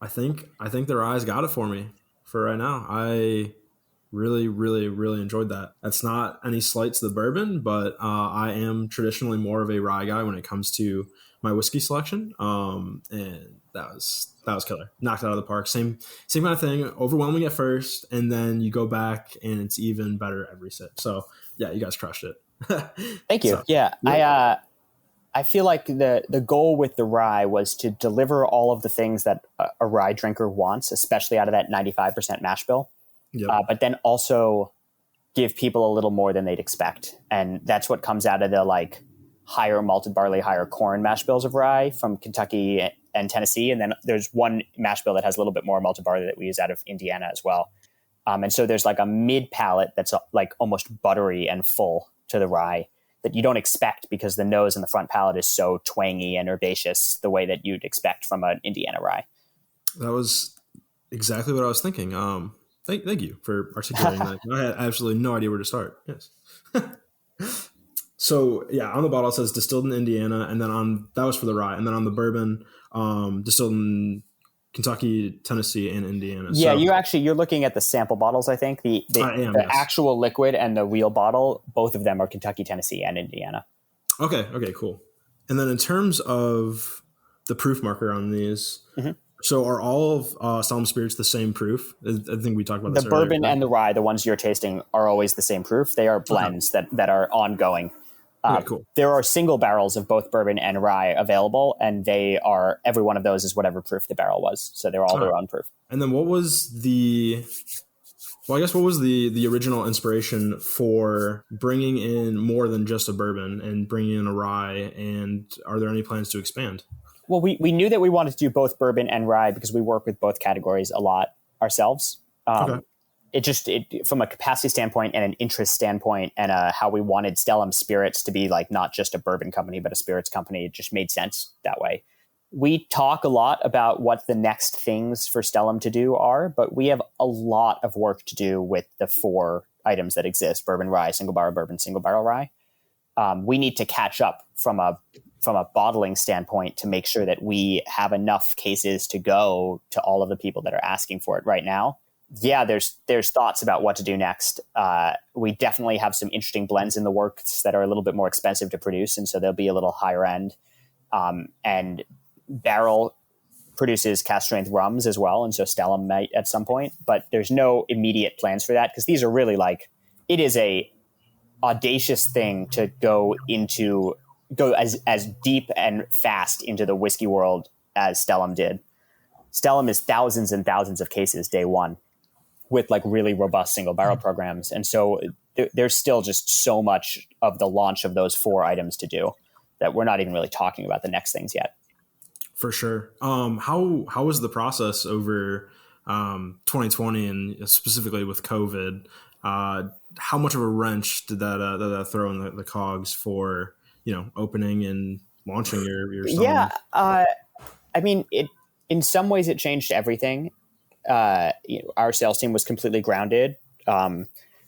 I think the rye's got it for me for right now. I really, really, really enjoyed that. That's not any slight to the bourbon, but I am traditionally more of a rye guy when it comes to my whiskey selection. And that was killer. Knocked it out of the park. Same kind of thing. Overwhelming at first, and then you go back and it's even better every sip. So yeah, you guys crushed it. Thank you. So, yeah. I I feel like the goal with the rye was to deliver all of the things that a rye drinker wants, especially out of that 95% mash bill, but then also give people a little more than they'd expect. And that's what comes out of the like higher malted barley, higher corn mash bills of rye from Kentucky and Tennessee. And then there's one mash bill that has a little bit more malted barley that we use out of Indiana as well. And so there's like a mid palate that's like almost buttery and full to the rye that you don't expect because the nose and the front palate is so twangy and herbaceous the way that you'd expect from an Indiana rye. That was exactly what I was thinking. Thank you for articulating that. I had absolutely no idea where to start. Yes. So yeah, on the bottle it says distilled in Indiana, and then that was for the rye, and then on the bourbon, distilled in Kentucky, Tennessee, and Indiana. Yeah, so, you're looking at the sample bottles. I think the yes. Actual liquid and the real bottle, both of them are Kentucky, Tennessee, and Indiana. Okay, cool. And then in terms of the proof marker on these, so are all of Stellum Spirits the same proof? I think we talked about this earlier. The bourbon and the rye, the ones you're tasting, are always the same proof. They are blends that are ongoing. Cool. There are single barrels of both bourbon and rye available, and every one of those is whatever proof the barrel was. So they're all their own proof. And then what was the original inspiration for bringing in more than just a bourbon and bringing in a rye? And are there any plans to expand? Well, we knew that we wanted to do both bourbon and rye because we work with both categories a lot ourselves. It from a capacity standpoint and an interest standpoint and how we wanted Stellum Spirits to be like not just a bourbon company, but a spirits company, it just made sense that way. We talk a lot about what the next things for Stellum to do are, but we have a lot of work to do with the 4 items that exist: bourbon, rye, single barrel bourbon, single barrel rye. We need to catch up from a bottling standpoint to make sure that we have enough cases to go to all of the people that are asking for it right now. Yeah, there's thoughts about what to do next. We definitely have some interesting blends in the works that are a little bit more expensive to produce, and so they'll be a little higher end. And Barrel produces cast strength rums as well, and so Stellum might at some point. But there's no immediate plans for that because these are really it is a audacious thing to go as deep and fast into the whiskey world as Stellum did. Stellum is thousands and thousands of cases day one, with really robust single barrel programs. And so there's still just so much of the launch of those 4 items to do that we're not even really talking about the next things yet. For sure. How was the process over 2020 and specifically with COVID? How much of a wrench did that throw in the cogs for, opening and launching your Stellum? Yeah. I mean, in some ways it changed everything. Our sales team was completely grounded.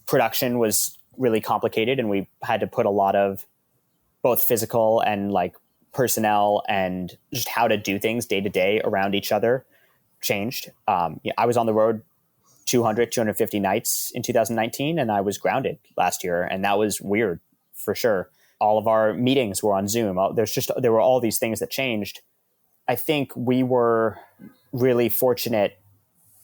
Production was really complicated, and we had to put a lot of both physical and personnel and just how to do things day to day around each other changed. I was on the road 250 nights in 2019, and I was grounded last year, and that was weird for sure. All of our meetings were on Zoom. There were all these things that changed. I think we were really fortunate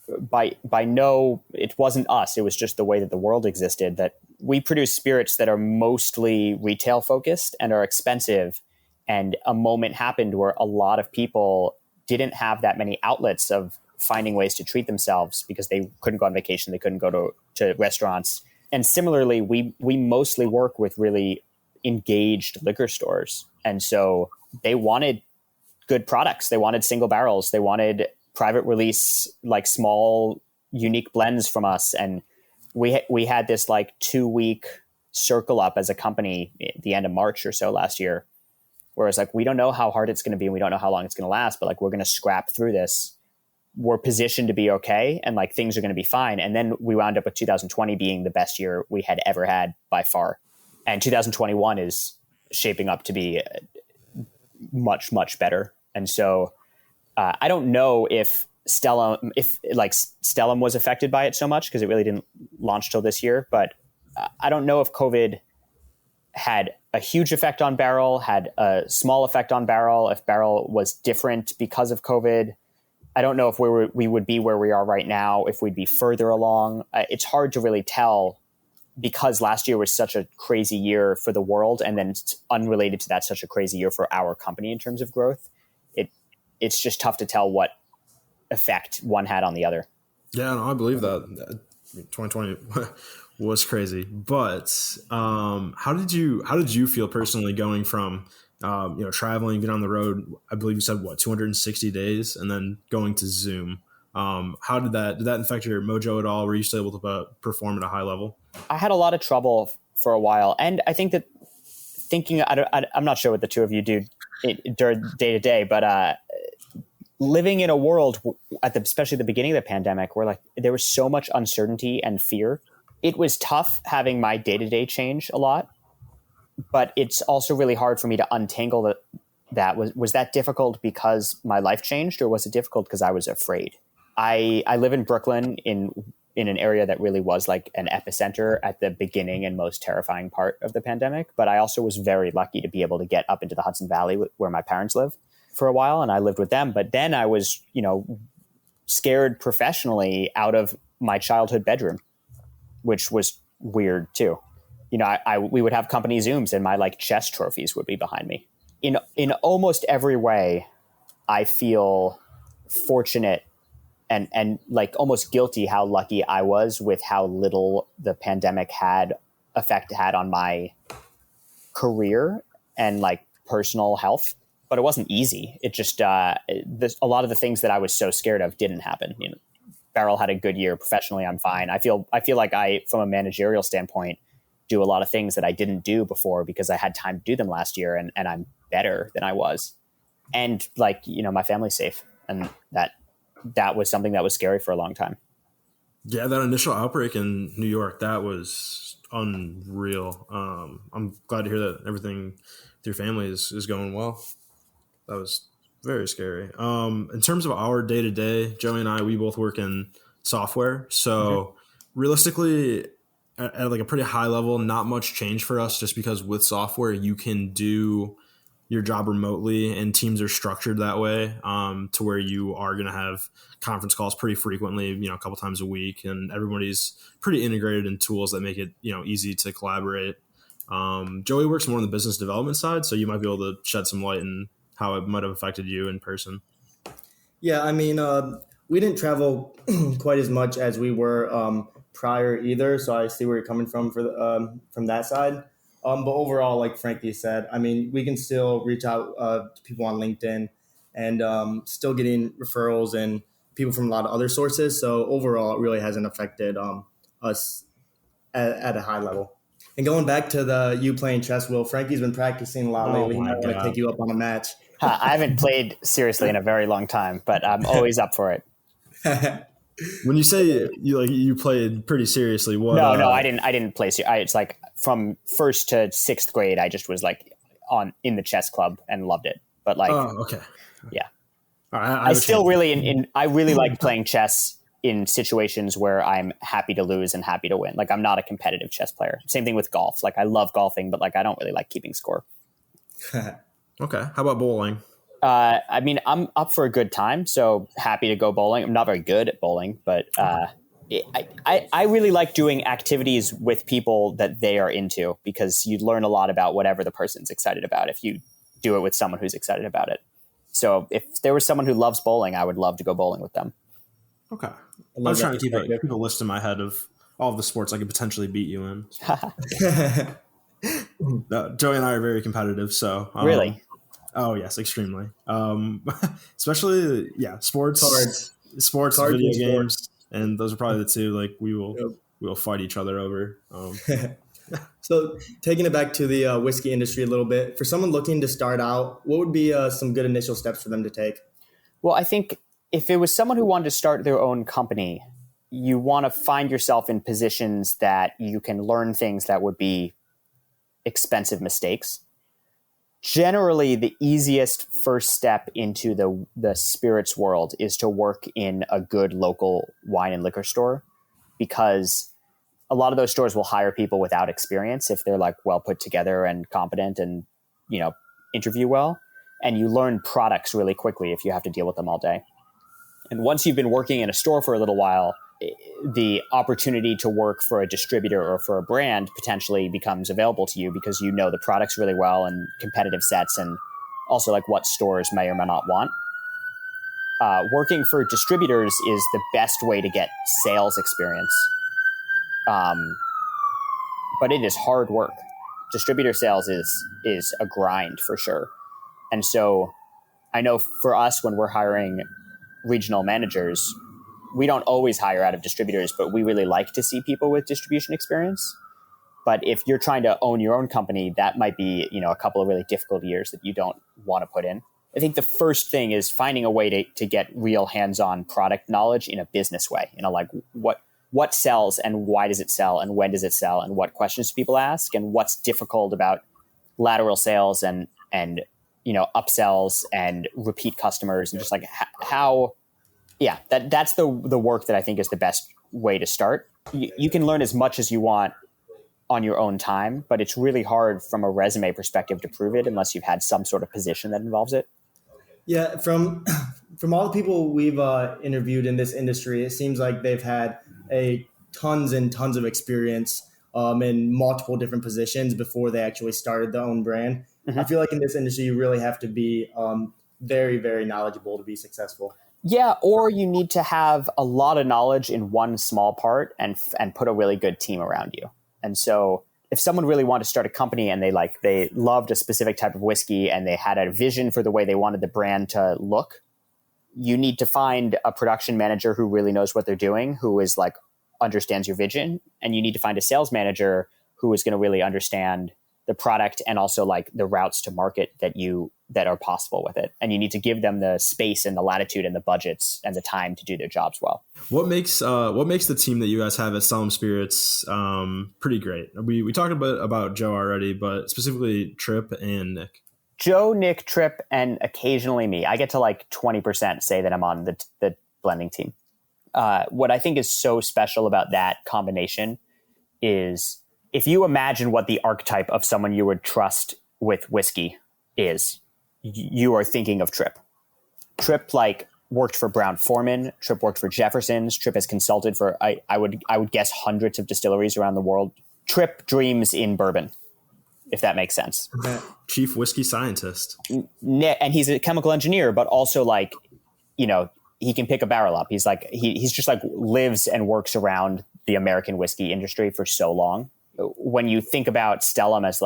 it wasn't us. It was just the way that the world existed, that we produce spirits that are mostly retail focused and are expensive. And a moment happened where a lot of people didn't have that many outlets of finding ways to treat themselves because they couldn't go on vacation. They couldn't go to restaurants. And similarly, we mostly work with really engaged liquor stores. And so they wanted good products. They wanted single barrels. They wanted private release, small, unique blends from us. And we had this 2-week circle up as a company at the end of March or so last year, where it's we don't know how hard it's going to be and we don't know how long it's going to last, but we're going to scrap through this. We're positioned to be okay, and things are going to be fine. And then we wound up with 2020 being the best year we had ever had by far. And 2021 is shaping up to be much, much better. And so I don't know if Stellum was affected by it so much because it really didn't launch till this year. But I don't know if COVID had a huge effect on Barrel, had a small effect on Barrel, if Barrel was different because of COVID. I don't know if we would be where we are right now, if we'd be further along. It's hard to really tell because last year was such a crazy year for the world, and then it's unrelated to that, such a crazy year for our company in terms of growth, it's just tough to tell what effect one had on the other. Yeah, no, I believe that. 2020 was crazy, but how did you feel personally going from traveling, being on the road? I believe you said 260 days, and then going to Zoom. How did that affect your mojo at all? Were you still able to perform at a high level? I had a lot of trouble for a while, and I think that I'm not sure what the two of you do during day to day, but living in a world especially the beginning of the pandemic, where like there was so much uncertainty and fear, it was tough having my day to day change a lot. But it's also really hard for me to untangle that. Was that difficult because my life changed, or was it difficult because I was afraid? I live in Brooklyn in an area that really was like an epicenter at the beginning and most terrifying part of the pandemic. But I also was very lucky to be able to get up into the Hudson Valley where my parents live for a while, and I lived with them. But then I was, scared professionally out of my childhood bedroom, which was weird too. We would have company Zooms, and my like chess trophies would be behind me. In almost every way, I feel fortunate and like almost guilty how lucky I was with how little the pandemic had on my career and like personal health. But it wasn't easy. It just a lot of the things that I was so scared of didn't happen. Barrel had a good year professionally. I'm fine. I feel like I, from a managerial standpoint, do a lot of things that I didn't do before because I had time to do them last year, and I'm better than I was. And like, my family's safe, and that was something that was scary for a long time. Yeah, that initial outbreak in New York, that was unreal. I'm glad to hear that everything with your family is going well. That was very scary. In terms of our day-to-day, Joey and I, we both work in software. So realistically, at like a pretty high level, not much change for us, just because with software, you can do your job remotely, and teams are structured that way, to where you are going to have conference calls pretty frequently, a couple times a week, and everybody's pretty integrated in tools that make it, easy to collaborate. Joey works more on the business development side, so you might be able to shed some light on how it might have affected you in person. Yeah, I mean, we didn't travel quite as much as we were prior either, so I see where you're coming from from that side. But overall, like Frankie said, I mean, we can still reach out to people on LinkedIn and still getting referrals and people from a lot of other sources. So overall, it really hasn't affected us at a high level. And going back to you playing chess, Will, Frankie's been practicing a lot lately. He might want to take you up on a match. I haven't played seriously in a very long time, but I'm always up for it. When you say you played pretty seriously, what? No, I didn't play. It's like from first to sixth grade, I just was like in the chess club and loved it. But like, okay, yeah. All right, I still really I really like playing chess in situations where I'm happy to lose and happy to win. Like, I'm not a competitive chess player. Same thing with golf. Like, I love golfing, but like I don't really like keeping score. Okay. How about bowling? I mean, I'm up for a good time, so happy to go bowling. I'm not very good at bowling, but I really like doing activities with people that they are into, because you learn a lot about whatever the person's excited about if you do it with someone who's excited about it. So if there was someone who loves bowling, I would love to go bowling with them. Okay. I was trying to keep a list in my head of all of the sports I could potentially beat you in. Joey and I are very competitive, so really. Oh yes, extremely. Especially sports, Cards video games, and those are probably the two. Like we will fight each other over. So taking it back to the whiskey industry a little bit, for someone looking to start out, what would be some good initial steps for them to take? Well, I think if it was someone who wanted to start their own company, you want to find yourself in positions that you can learn things that would be expensive mistakes. Generally, the easiest first step into the spirits world is to work in a good local wine and liquor store, because a lot of those stores will hire people without experience if they're like well put together and competent and, interview well. And you learn products really quickly if you have to deal with them all day. And once you've been working in a store for a little while, the opportunity to work for a distributor or for a brand potentially becomes available to you because you know the products really well and competitive sets and also like what stores may or may not want. Working for distributors is the best way to get sales experience. But it is hard work. Distributor sales is a grind for sure. And so I know for us, when we're hiring regional managers, we don't always hire out of distributors, but we really like to see people with distribution experience. But if you're trying to own your own company, that might be, a couple of really difficult years that you don't want to put in. I think the first thing is finding a way to get real hands-on product knowledge in a business way. Like what sells and why does it sell and when does it sell and what questions do people ask and what's difficult about lateral sales and upsells and repeat customers and just like how. Yeah, that's the work that I think is the best way to start. You can learn as much as you want on your own time, but it's really hard from a resume perspective to prove it unless you've had some sort of position that involves it. Yeah, from all the people we've interviewed in this industry, it seems like they've had tons and tons of experience in multiple different positions before they actually started their own brand. Mm-hmm. I feel like in this industry, you really have to be very, very knowledgeable to be successful. Yeah, or you need to have a lot of knowledge in one small part and put a really good team around you. And so if someone really wanted to start a company and they loved a specific type of whiskey and they had a vision for the way they wanted the brand to look, you need to find a production manager who really knows what they're doing, who is like understands your vision, and you need to find a sales manager who is going to really understand the product and also like the routes to market that are possible with it. And you need to give them the space and the latitude and the budgets and the time to do their jobs well. What makes the team that you guys have at Stellum Spirits pretty great? We talked about Joe already, but specifically Trip and Nick. Joe, Nick, Trip, and occasionally me. I get to like 20% say that I'm on the blending team. What I think is so special about that combination is if you imagine what the archetype of someone you would trust with whiskey is, you are thinking of Trip. Trip worked for Brown-Forman. Trip worked for Jefferson's. Trip has consulted for I would guess hundreds of distilleries around the world. Trip dreams in bourbon, if that makes sense. Chief whiskey scientist. And he's a chemical engineer, but also he can pick a barrel up. He's he's just lives and works around the American whiskey industry for so long. When you think about Stellum as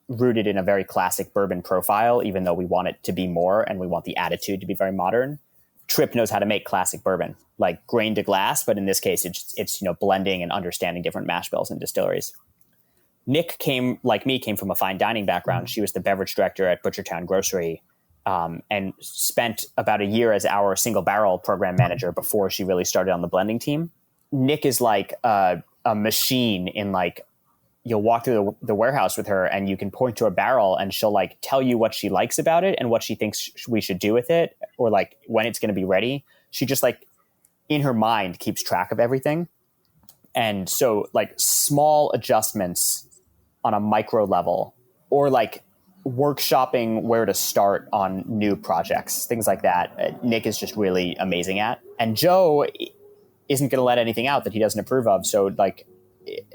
rooted in a very classic bourbon profile, even though we want it to be more and we want the attitude to be very modern, Trip knows how to make classic bourbon, like grain to glass. But in this case, it's blending and understanding different mash bills and distilleries. Nick came from a fine dining background. She was the beverage director at Butchertown Grocery and spent about a year as our single barrel program manager before she really started on the blending team. Nick is a machine in you'll walk through the warehouse with her and you can point to a barrel and she'll tell you what she likes about it and what she thinks we should do with it or when it's going to be ready. She just in her mind keeps track of everything. And so small adjustments on a micro level or workshopping where to start on new projects, things like that, Nick is just really amazing at. And Joe isn't going to let anything out that he doesn't approve of. So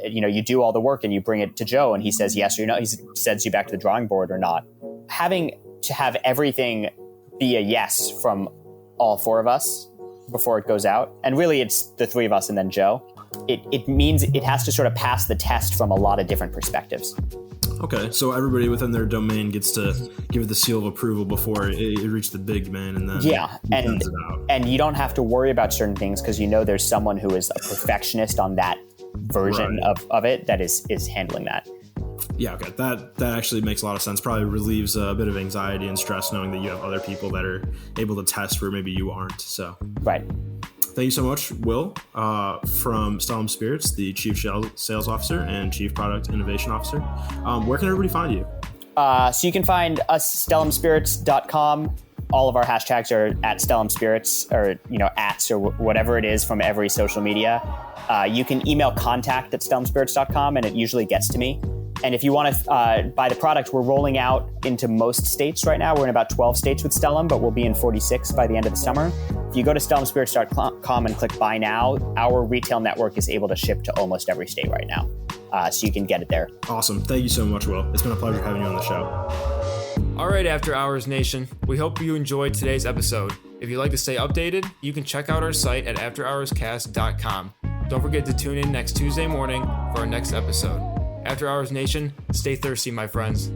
you do all the work and you bring it to Joe and he says yes or no. He sends you back to the drawing board or not. Having to have everything be a yes from all four of us before it goes out, and really it's the three of us and then Joe, it means it has to sort of pass the test from a lot of different perspectives. Okay, so everybody within their domain gets to give it the seal of approval before it reaches the big man, and then sends it out. And you don't have to worry about certain things because there's someone who is a perfectionist on that version of it that is handling that. Yeah, okay, that actually makes a lot of sense. Probably relieves a bit of anxiety and stress knowing that you have other people that are able to test where maybe you aren't. So right. Thank you so much, Will, from Stellum Spirits, the Chief Sales Officer and Chief Product Innovation Officer. Where can everybody find you? So you can find us stellumspirits.com. All of our hashtags are at Stellum Spirits or, ats or whatever it is from every social media. You can email contact@stellumspirits.com and it usually gets to me. And if you want to buy the product, we're rolling out into most states right now. We're in about 12 states with Stellum, but we'll be in 46 by the end of the summer. If you go to stellumspirits.com and click buy now, our retail network is able to ship to almost every state right now. So you can get it there. Awesome. Thank you so much, Will. It's been a pleasure having you on the show. All right, After Hours Nation, we hope you enjoyed today's episode. If you'd like to stay updated, you can check out our site at afterhourscast.com. Don't forget to tune in next Tuesday morning for our next episode. After Hours Nation, stay thirsty, my friends.